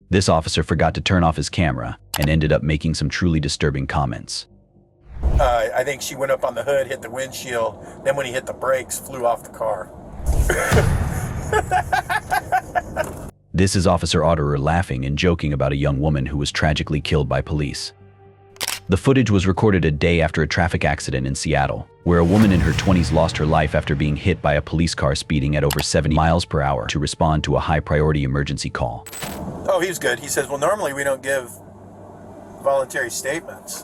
This officer forgot to turn off his camera and ended up making some truly disturbing comments. I think she went up on the hood, hit the windshield, then when he hit the brakes, flew off the car. This is Officer Otterer laughing and joking about a young woman who was tragically killed by police. The footage was recorded a day after a traffic accident in Seattle, where a woman in her 20s lost her life after being hit by a police car speeding at over 70 miles per hour to respond to a high-priority emergency call. Oh, he was good. He says, well, normally we don't give voluntary statements.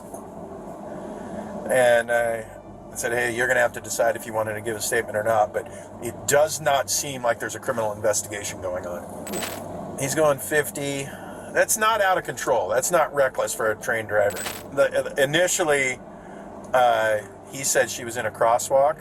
And I said, hey, you're going to have to decide if you wanted to give a statement or not, but it does not seem like there's a criminal investigation going on. He's going 50. That's not out of control. That's not reckless for a trained driver. Initially, he said she was in a crosswalk.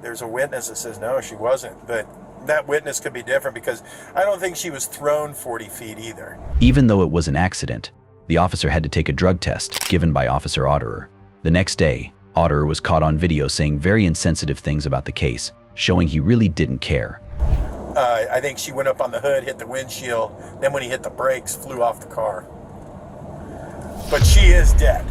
There's a witness that says, no, she wasn't. But that witness could be different because I don't think she was thrown 40 feet either. Even though it was an accident, the officer had to take a drug test given by Officer Otterer. The next day, Otterer was caught on video saying very insensitive things about the case, showing he really didn't care. I think she went up on the hood, hit the windshield, then when he hit the brakes, flew off the car. But she is dead.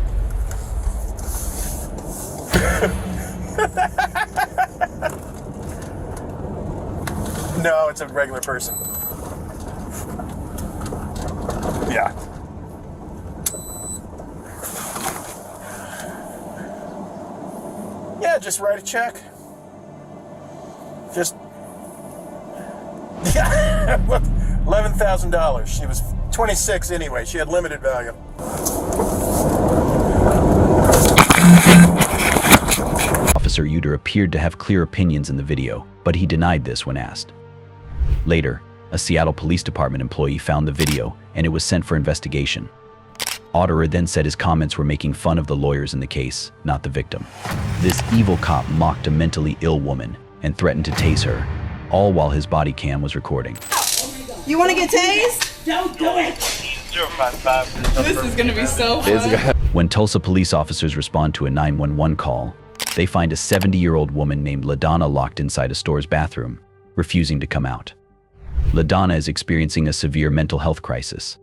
No, it's a regular person. Yeah. Yeah, just write a check. Just $11,000. She was 26 anyway. She had limited value. Officer Uter appeared to have clear opinions in the video, but he denied this when asked. Later, a Seattle Police Department employee found the video and it was sent for investigation. Otterer then said his comments were making fun of the lawyers in the case, not the victim. This evil cop mocked a mentally ill woman and threatened to tase her, all while his body cam was recording. You want to get tased? Don't do it! This is going to be so fun. When Tulsa police officers respond to a 911 call, they find a 70-year-old woman named LaDonna locked inside a store's bathroom, refusing to come out. LaDonna is experiencing a severe mental health crisis.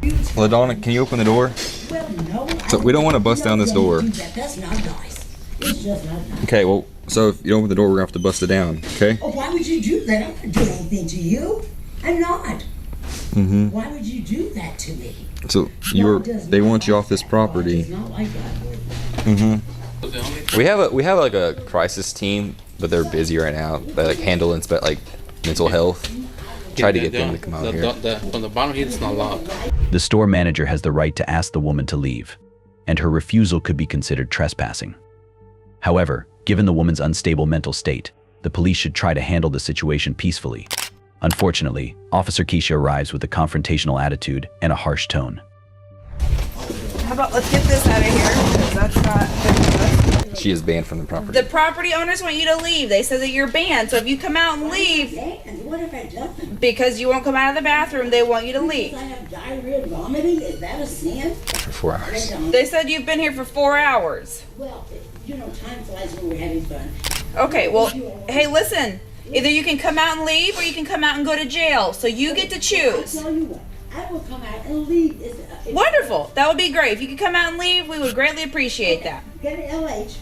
LaDonna, can you open the door? Well, no. So we don't want to bust down this door. That's not nice. It's just not nice. Okay, well, so if you don't open the door, we're going to have to bust it down, okay? Oh, why would you do that? I'm not doing anything to you. I'm not. Mm-hmm. Why would you do that to me? So they want you off this property. It's not like that. Mm-hmm. We have like a crisis team, but they're busy right now. They like handle like mental health. Try to get them to come out here. From the bottom here, it's not locked. The store manager has the right to ask the woman to leave, and her refusal could be considered trespassing. However, given the woman's unstable mental state, the police should try to handle the situation peacefully. Unfortunately, Officer Keisha arrives with a confrontational attitude and a harsh tone. How about let's get this out of here, because that's not good enough. She is banned from the property. The property owners want you to leave. They said that you're banned, so if you come out and leave, What have I done? because you won't come out of the bathroom, they want you to leave. Because I have diarrhea and vomiting? Is that a sin? For 4 hours. They said you've been here for 4 hours. Well, you know, time flies when we're having fun. Okay, well, hey, listen. Either you can come out and leave, or you can come out and go to jail. So you get to choose. I'll tell you what, I will come out and leave. Wonderful. That would be great. If you could come out and leave, we would greatly appreciate that. Get an LH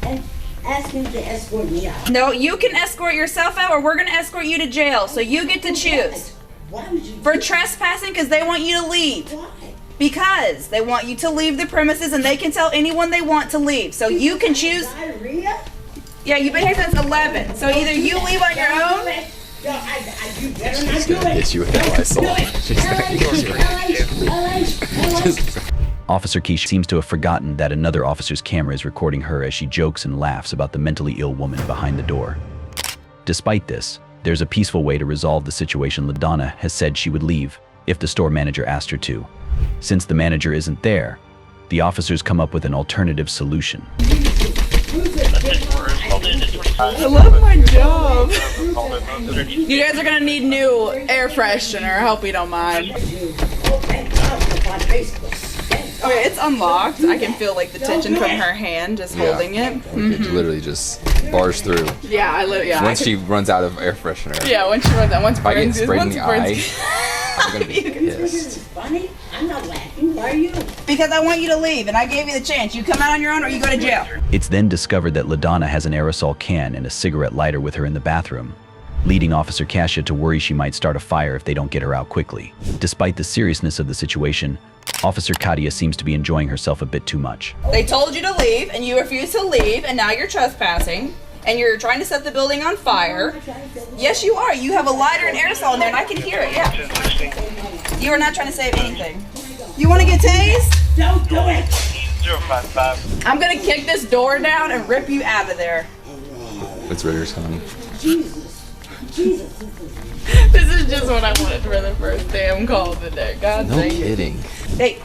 and ask him to escort me out. No, you can escort yourself out, or we're going to escort you to jail. So you get to choose. Why would you? For trespassing, because they want you to leave. Why? Because they want you to leave the premises, and they can tell anyone they want to leave. So you can choose. Diarrhea? Yeah, you've been here since 11. So either you leave on your own. No, you better not do it. Hit you with that Lysol. Officer Keisha seems to have forgotten that another officer's camera is recording her as she jokes and laughs about the mentally ill woman behind the door. Despite this, there's a peaceful way to resolve the situation. LaDonna has said she would leave if the store manager asked her to. Since the manager isn't there, the officers come up with an alternative solution. I love my job. You guys are gonna need new air freshener. I hope you don't mind. Oh, thank God for my Facebook. Thank Okay, it's unlocked. I can feel like the tension from her hand just holding it. It literally just bars through. Yeah, Once she runs out of air freshener. Yeah, once she runs out. Once If I get Burns sprayed in the eye, Burns- I'm gonna be pissed. Funny? I'm not laughing. Why are you? Because I want you to leave, and I gave you the chance. You come out on your own, or you go to jail. It's then discovered that LaDonna has an aerosol can and a cigarette lighter with her in the bathroom, leading Officer Kasia to worry she might start a fire if they don't get her out quickly. Despite the seriousness of the situation, Officer Katia seems to be enjoying herself a bit too much. They told you to leave, and you refused to leave, and now you're trespassing, and you're trying to set the building on fire. Yes, you are. You have a lighter and aerosol in there, and I can hear it, yeah. You are not trying to save anything. You want to get tased? Don't do it. 055. I'm going to kick this door down and rip you out of there. It's Ritter's home. Jesus. This is just what I wanted for the first damn call of the day. God No dang it. kidding. Hey,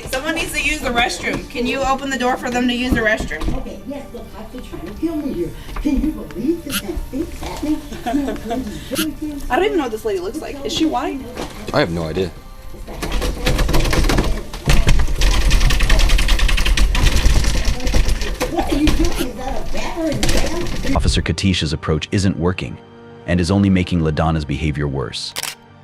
someone needs to use the restroom. Can you open the door for them to use the restroom? Okay, yes, look, they're trying to kill me here. Can you believe that thing's happening? I don't even know what this lady looks like. Is she white? I have no idea. What are you doing? Is that a battering ram? Officer Katisha's approach isn't working and is only making LaDonna's behavior worse.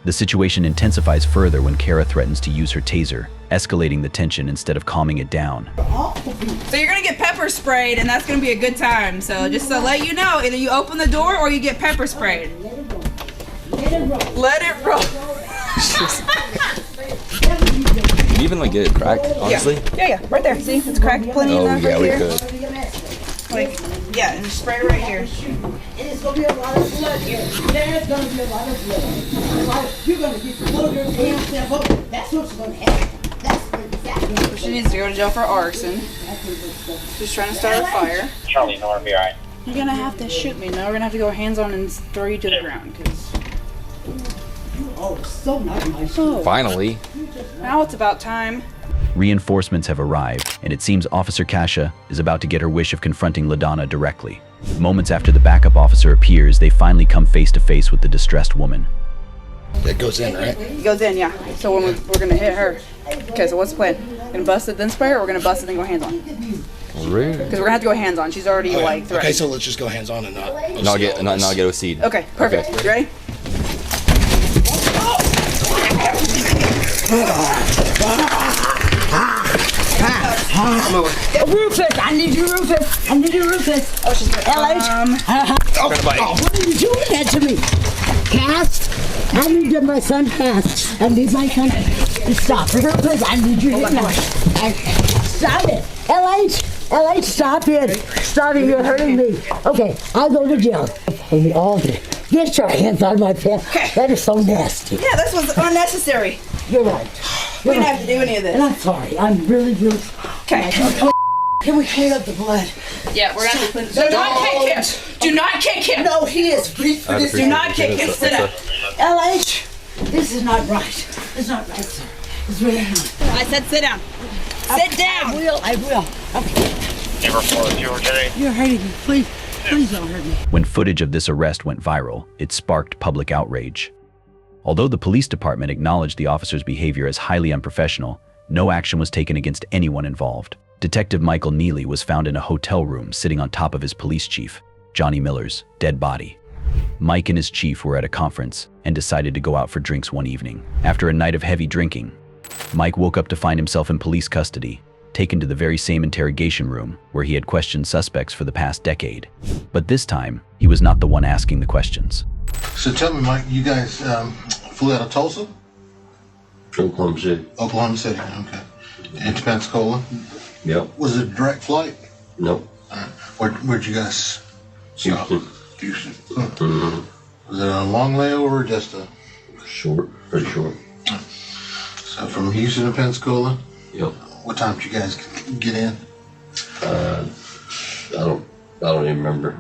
The situation intensifies further when Kara threatens to use her taser, escalating the tension instead of calming it down. So you're gonna get pepper sprayed, and that's gonna be a good time. So just to let you know, either you open the door or you get pepper sprayed. Let it roll. Can you even like get it cracked, honestly? Yeah, right there. See, it's cracked plenty Oh enough yeah, right we here. could. Like, yeah, and spray right here. And it's going to be a lot of blood here. There's going to be a lot of blood. You're going to get to blow your damn self up. That's what's going to happen. That's exactly what She needs to go to jail for arson. She's trying to start a fire. Charlie, no, be alright. You're gonna have to shoot me. No, we're gonna have to go hands on and throw you to the ground. Cause Oh, so not nice. Finally. now it's about time. Reinforcements have arrived, and it seems Officer Kasia is about to get her wish of confronting LaDonna directly. Moments after the backup officer appears, they finally come face to face with the distressed woman. That goes in, right? It goes in, yeah. So when we're gonna hit her. Okay, so what's the plan? Gonna bust it then spray, or we're gonna bust it then go hands on? Rude. Because we're gonna have to go hands on. She's already like threatened. Okay, so let's just go hands on and not Not get OC'd. Okay, perfect. Okay. You ready? Rufus, I need you, Rufus. I need you, Rufus. Oh, she's LH. What are you doing that to me? Cast. I need to get my son cast. I need my son. Stop. Rufus, I need you. Stop it. LH, stop it. Stop it. You're hurting me. Okay, I'll go to jail. Hold me all day. Get your hands on my pants. That is so nasty. Yeah, this was unnecessary. You're right. We didn't have to do any of And this. I'm sorry. I'm really, really. Okay. Can we clean up the blood? Yeah, we're gonna have to clean. Do not kick him. Do not kick him. No, he is. Please, I this Do not kick him. Sit up. LH, this is not right. It's not right, sir. It's really not. I said sit down. Sit down. I will. Okay. Neighbor 408. You're hurting me. Please don't hurt me. When footage of this arrest went viral, it sparked public outrage. Although the police department acknowledged the officer's behavior as highly unprofessional, no action was taken against anyone involved. Detective Michael Neely was found in a hotel room sitting on top of his police chief, Johnny Miller's, dead body. Mike and his chief were at a conference and decided to go out for drinks one evening. After a night of heavy drinking, Mike woke up to find himself in police custody, taken to the very same interrogation room where he had questioned suspects for the past decade. But this time, he was not the one asking the questions. So tell me, Mike, you guys flew out of Tulsa? Oklahoma City. Oklahoma City, okay. Into Pensacola? Yep. Was it a direct flight? Nope. Where'd you guys stop? Houston. Houston. Mm-hmm. Was it a long layover or just a... Short. Pretty short. So from Houston to Pensacola? Yep. What time did you guys get in? I don't even remember.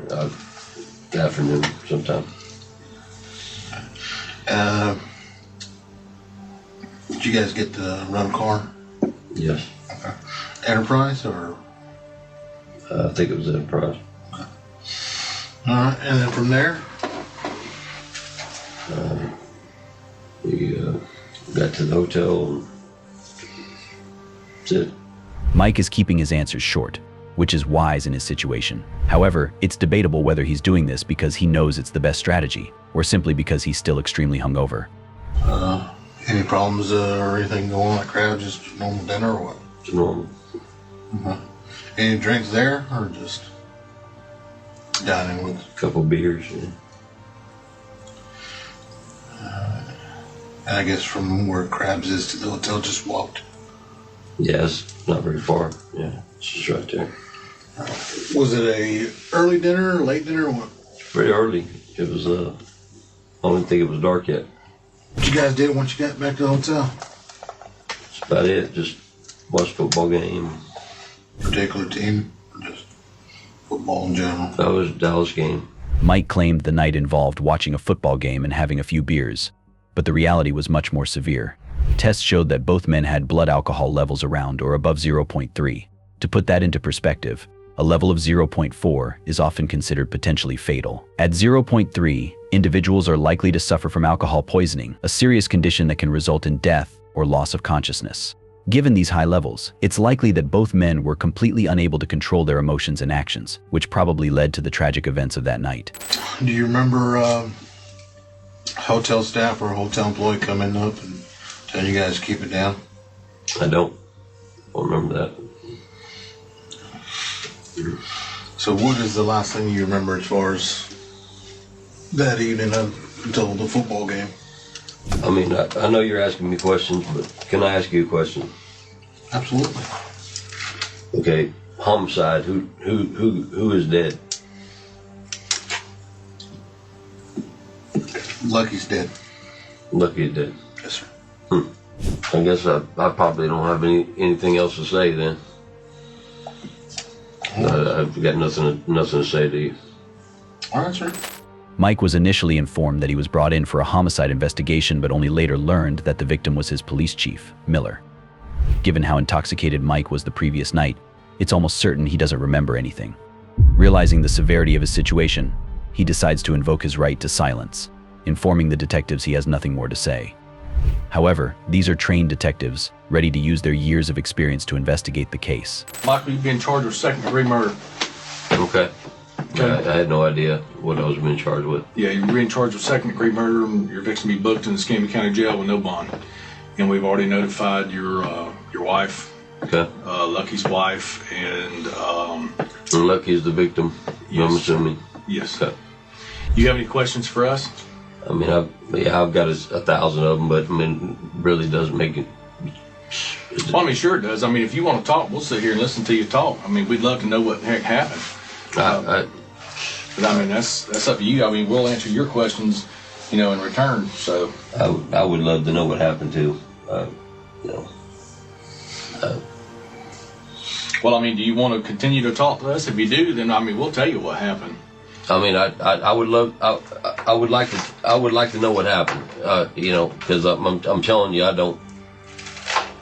Afternoon sometime. Did you guys get to run a car? Yes. Okay. Enterprise or? I think it was Enterprise. Okay. All right, and then from there? We got to the hotel and That's it. Mike is keeping his answers short, which is wise in his situation. However, it's debatable whether he's doing this because he knows it's the best strategy, or simply because he's still extremely hungover. Any problems or anything going on at Crab's? Just normal dinner or what? It's normal. Any drinks there or just dining with? A couple beers. Yeah. And I guess from where Crab's is to the hotel, just walked. Yeah, it's not very far. Yeah, it's just right there. Was it a early dinner, late dinner, or what? Pretty early. It was, I don't even think it was dark yet. What you guys did once you got back to the hotel? That's about it. Just watched football game. Particular team, or just football in general? That was a Dallas game. Mike claimed the night involved watching a football game and having a few beers, but the reality was much more severe. Tests showed that both men had blood alcohol levels around or above 0.3. To put that into perspective, a level of 0.4 is often considered potentially fatal. At 0.3, individuals are likely to suffer from alcohol poisoning, a serious condition that can result in death or loss of consciousness. Given these high levels, it's likely that both men were completely unable to control their emotions and actions, which probably led to the tragic events of that night. Do you remember hotel staff or a hotel employee coming up and telling you guys to keep it down? I don't remember that. So what is the last thing you remember as far as that evening until the football game? I mean, I know you're asking me questions, but can I ask you a question? Absolutely. Okay, homicide. Who is dead? Lucky's dead. Lucky is dead. Yes, sir. I guess I probably don't have anything else to say then. I've got nothing to say to you. All right, sir. Mike was initially informed that he was brought in for a homicide investigation, but only later learned that the victim was his police chief, Miller. Given how intoxicated Mike was the previous night, it's almost certain he doesn't remember anything. Realizing the severity of his situation, he decides to invoke his right to silence, informing the detectives he has nothing more to say. However, these are trained detectives, ready to use their years of experience to investigate the case. Michael, you've been charged with second-degree murder. Okay. I had no idea what I was being charged with. Yeah, you're being charged with second-degree murder, and you're fixing to be booked in the Escambia County Jail with no bond. And we've already notified your wife, Okay. Lucky's wife, and And Lucky's the victim, Yes. I'm assuming. yes. Okay. You have any questions for us? I mean, I've got 1,000 of them, but I mean, really doesn't make it. Well, I mean, sure it does. I mean, if you want to talk, we'll sit here and listen to you talk. I mean, we'd love to know what the heck happened. But I mean, that's up to you. I mean, we'll answer your questions, in return. So I would love to know what happened to, well, I mean, do you want to continue to talk to us? If you do, then I mean, we'll tell you what happened. I mean, I would love, I would like to know what happened, because I'm telling you, I don't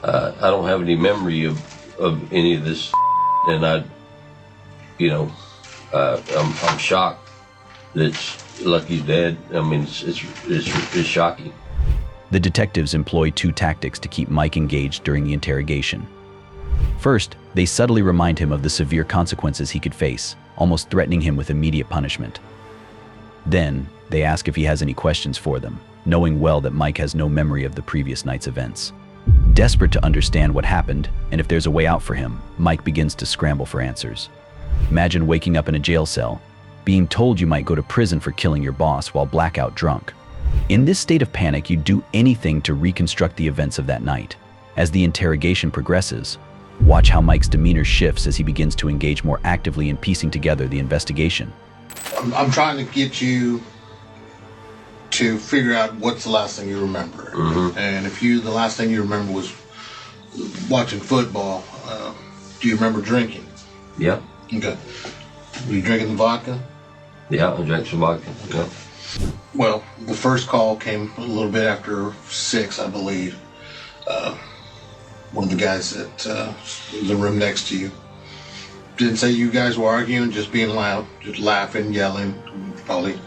have any memory of any of this, and I'm shocked that Lucky's dead. I mean, it's shocking. The detectives employ two tactics to keep Mike engaged during the interrogation. First, they subtly remind him of the severe consequences he could face, almost threatening him with immediate punishment. Then, they ask if he has any questions for them, knowing well that Mike has no memory of the previous night's events. Desperate to understand what happened, and if there's a way out for him, Mike begins to scramble for answers. Imagine waking up in a jail cell, being told you might go to prison for killing your boss while blackout drunk. In this state of panic, you'd do anything to reconstruct the events of that night. As the interrogation progresses, watch how Mike's demeanor shifts as he begins to engage more actively in piecing together the investigation. I'm trying to get you to figure out what's the last thing you remember. Mm-hmm. And if the last thing you remember was watching football, do you remember drinking? Yeah. Okay. Were you drinking the vodka? Yeah, I drank some vodka. Yeah. Well, the first call came a little bit after 6, I believe. One of the guys at the room next to you didn't say you guys were arguing, just being loud, just laughing, yelling. Probably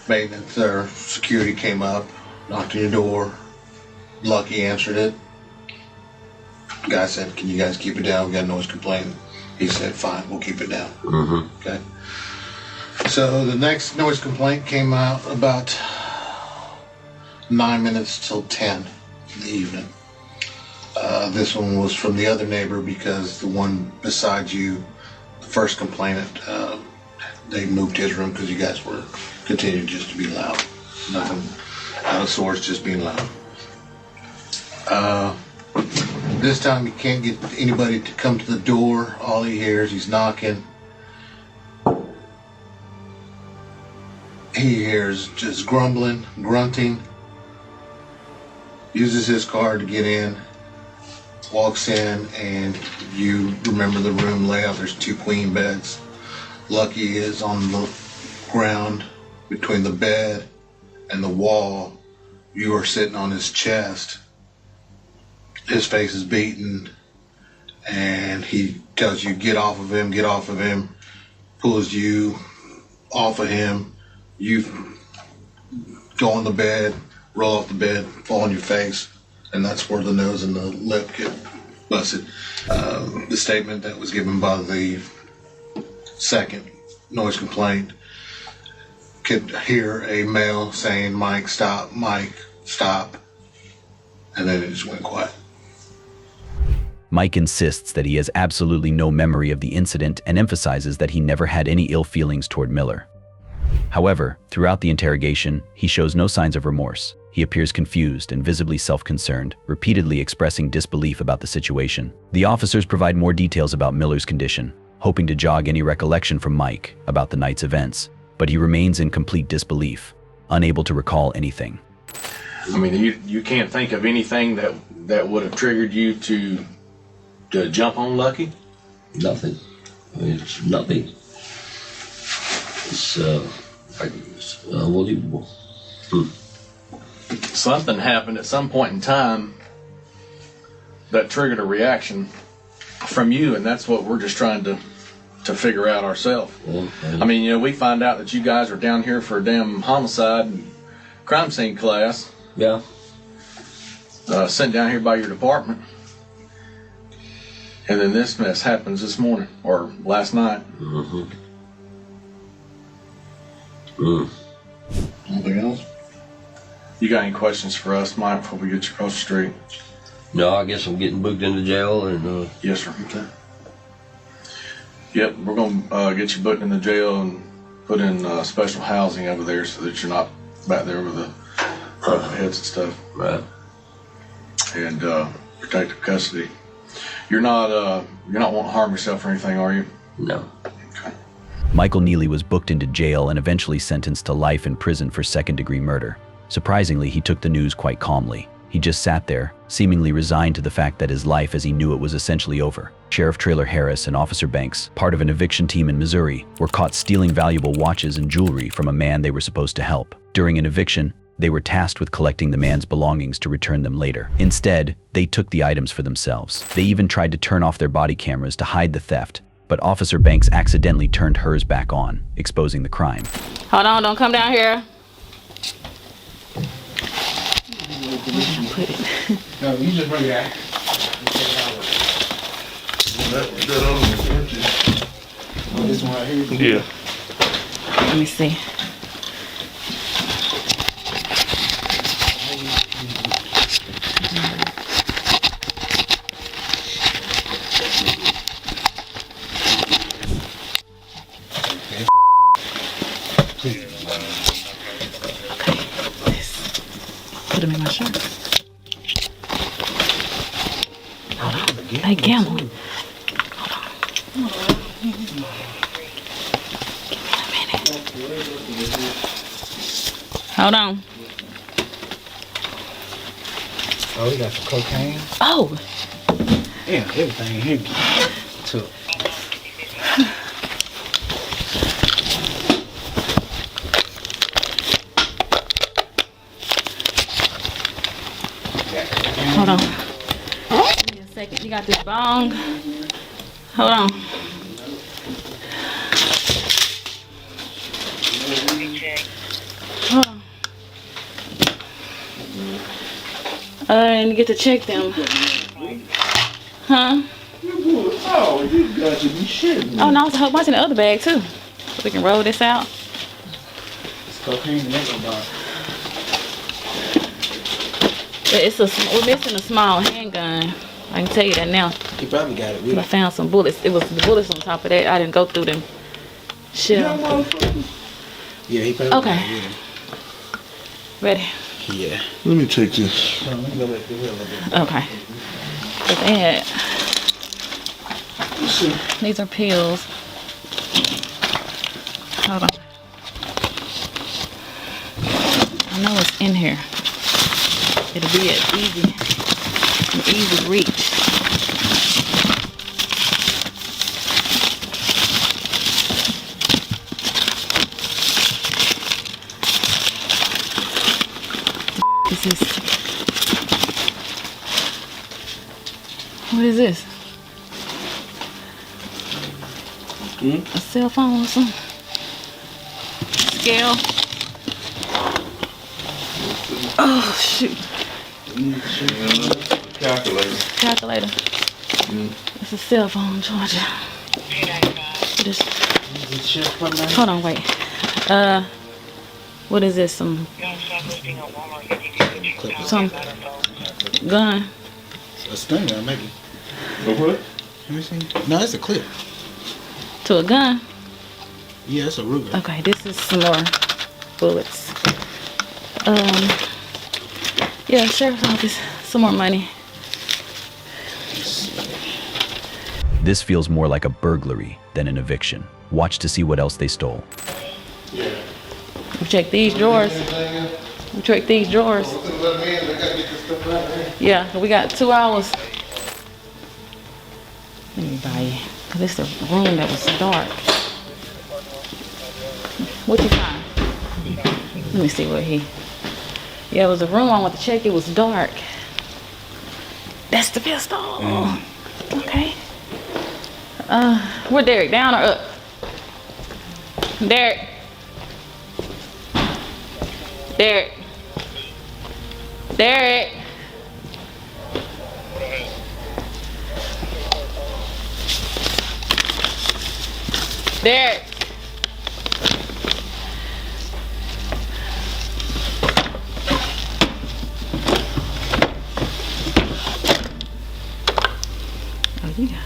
maintenance or security came up, knocked on your door. Lucky answered it. Guy said, "Can you guys keep it down? We got a noise complaint." He said, "Fine, we'll keep it down." Okay. So the next noise complaint came out about 9 minutes till 10 in the evening. This one was from the other neighbor because the one beside you, the first complainant, they moved his room because you guys were continuing just to be loud. Nothing out of sorts, just being loud. This time he can't get anybody to come to the door. All he hears, he's knocking. He hears just grumbling, grunting. Uses his car to get in. Walks in, and you remember the room layout. There's 2 queen beds. Lucky is on the ground between the bed and the wall. You are sitting on his chest. His face is beaten, and he tells you, "Get off of him, get off of him." Pulls you off of him. You go on the bed, roll off the bed, fall on your face, and that's where the nose and the lip get busted. The statement that was given by the second noise complaint could hear a male saying, "Mike, stop, Mike, stop," and then it just went quiet. Mike insists that he has absolutely no memory of the incident and emphasizes that he never had any ill feelings toward Miller. However, throughout the interrogation, he shows no signs of remorse. He appears confused and visibly self-concerned, repeatedly expressing disbelief about the situation. The officers provide more details about Miller's condition, hoping to jog any recollection from Mike about the night's events, but he remains in complete disbelief, unable to recall anything. I mean, you can't think of anything that would have triggered you to jump on Lucky? Nothing. I mean, it's nothing. It's unbelievable. Something happened at some point in time that triggered a reaction from you, and that's what we're just trying to figure out ourselves. I mean, you know, we find out that you guys are down here for a damn homicide and crime scene class. Yeah. Sent down here by your department. And then this mess happens this morning, or last night. Anything else? You got any questions for us, Mike, before we get you across the street? No, I guess I'm getting booked into jail, and Yes, sir. Okay. Yep, we're gonna get you booked in the jail and put in special housing over there so that you're not back there with the heads and stuff. right. And protective custody. You're not wanting to harm yourself or anything, are you? No. Okay. Michael Neely was booked into jail and eventually sentenced to life in prison for second-degree murder. Surprisingly, he took the news quite calmly. He just sat there, seemingly resigned to the fact that his life as he knew it was essentially over. Sheriff Traylor Harris and Officer Banks, part of an eviction team in Missouri, were caught stealing valuable watches and jewelry from a man they were supposed to help. During an eviction, they were tasked with collecting the man's belongings to return them later. Instead, they took the items for themselves. They even tried to turn off their body cameras to hide the theft, but Officer Banks accidentally turned hers back on, exposing the crime. Hold on, don't come down here. No, you just bring it out. This one right here? Yeah. Let me see. Put them in my shirt. Hold on. Hey, Gamble. Hold on. Give me a minute. Hold on. Oh, we got some cocaine. Oh. Yeah, everything here. Took. Hold on. Give me a second. You got this bong. Hold on. Hold on. I didn't get to check them. Huh? Oh, you got to be shitting. Oh, no, there's a whole bunch in the other bag, too. So we can roll this out. It's cocaine in that bar. We're missing a small handgun. I can tell you that now. He probably got it with I found some bullets. It was the bullets on top of that. I didn't go through them. Shit. Yeah, he probably got it with him. Ready? Yeah. Let me take this. Okay. But they had, these are pills. Hold on. I know it's in here. It'll be an easy reach. This is, what is this? A cell phone or something? Scale? Oh shoot. Calculator. It's a cell phone charger. Hold on, wait. What is this? Some gun. A string gun, maybe. A what? Let me see. No, it's a clip. To a gun? Yeah, it's a Ruger. Okay, this is some more bullets. Yeah, sheriff's office. Some more money. This feels more like a burglary than an eviction. Watch to see what else they stole. We check these drawers. We check these drawers. Yeah, we got 2 hours. Let me buy you. Cause it's the room that was dark. What you find? Let me see what he. Yeah, it was a room I went to check. It was dark. That's the pistol. Okay. Where Derek? Down or up? Derek. Derek. Derek. Derek. Oh, you got it.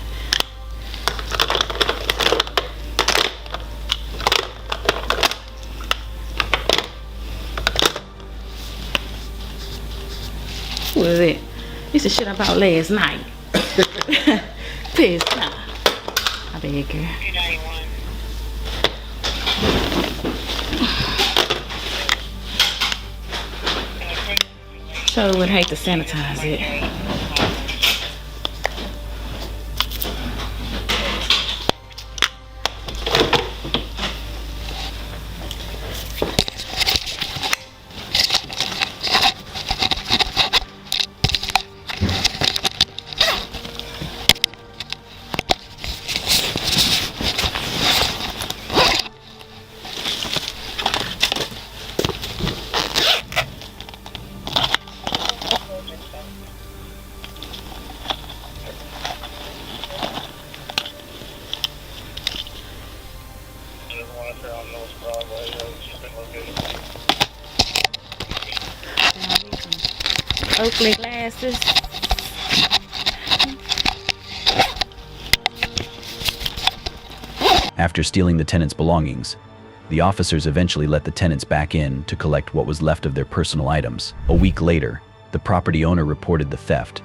What is it? This is shit I bought last night. Piss. Nah. I beg her. Sure would hate to sanitize it. Oakley glasses. After stealing the tenants' belongings, the officers eventually let the tenants back in to collect what was left of their personal items. A week later, the property owner reported the theft,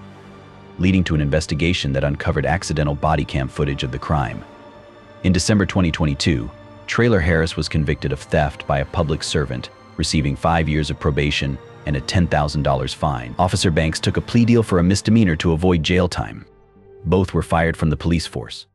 leading to an investigation that uncovered accidental body cam footage of the crime. In December 2022, Traylor Harris was convicted of theft by a public servant, receiving 5 years of probation and a $10,000 fine. Officer Banks took a plea deal for a misdemeanor to avoid jail time. Both were fired from the police force.